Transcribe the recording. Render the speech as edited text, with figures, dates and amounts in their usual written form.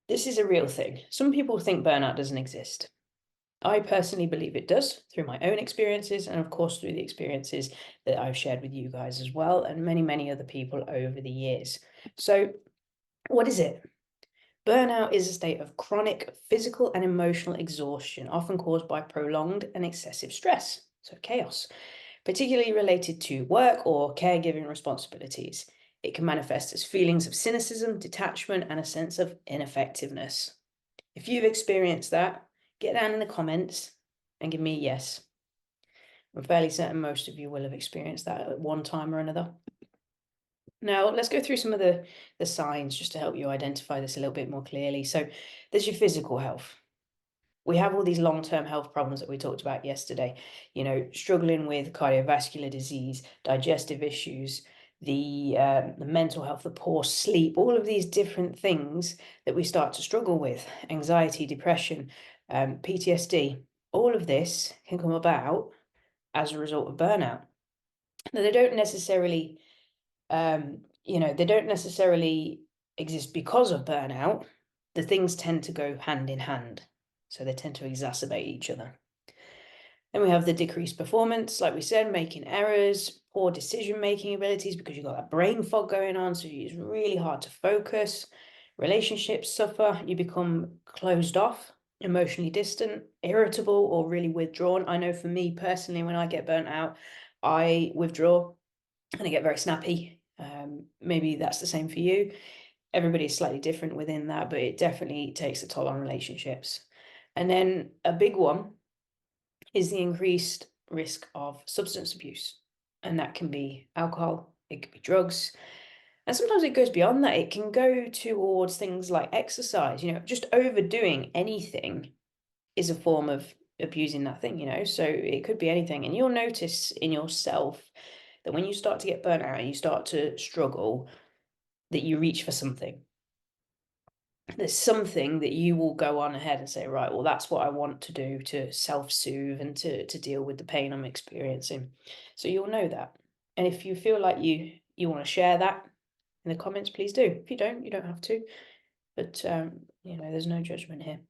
This is a real thing. Some people think burnout doesn't exist. I personally believe it does through my own experiences and, of course, through the experiences that I've shared with you guys as well and many, many other people over the years. So, what is it? Burnout is a state of chronic physical and emotional exhaustion, often caused by prolonged and excessive stress, so chaos, particularly related to work or caregiving responsibilities. It can manifest as feelings of cynicism, detachment, and a sense of ineffectiveness. If you've experienced that, get down in the comments and give me a yes. I'm fairly certain most of you will have experienced that at one time or another. Now, let's go through some of the signs just to help you identify this a little bit more clearly. So, there's your physical health. We have all these long-term health problems that we talked about yesterday, struggling with cardiovascular disease, digestive issues, the mental health, the poor sleep, all of these different things that we start to struggle with, anxiety, depression, PTSD, all of this can come about as a result of burnout. Now, they don't necessarily exist because of burnout. The things tend to go hand in hand. So they tend to exacerbate each other. Then we have the decreased performance, like we said, making errors, poor decision-making abilities because you've got that brain fog going on, so it's really hard to focus. Relationships suffer, you become closed off, emotionally distant, irritable, or really withdrawn. I know for me personally, when I get burnt out, I withdraw and I get very snappy. Maybe that's the same for you. Everybody's slightly different within that, but it definitely takes a toll on relationships. And then a big one is the increased risk of substance abuse. And that can be alcohol, it could be drugs. And sometimes it goes beyond that. It can go towards things like exercise, just overdoing anything is a form of abusing that thing. So it could be anything. And you'll notice in yourself that when you start to get burnt out and you start to struggle, that you reach for something. There's something that you will go on ahead and say, right, well, that's what I want to do to self-soothe and to deal with the pain I'm experiencing. So you'll know that. And if you feel like you want to share that in the comments, please do. If you don't have to. But there's no judgment here.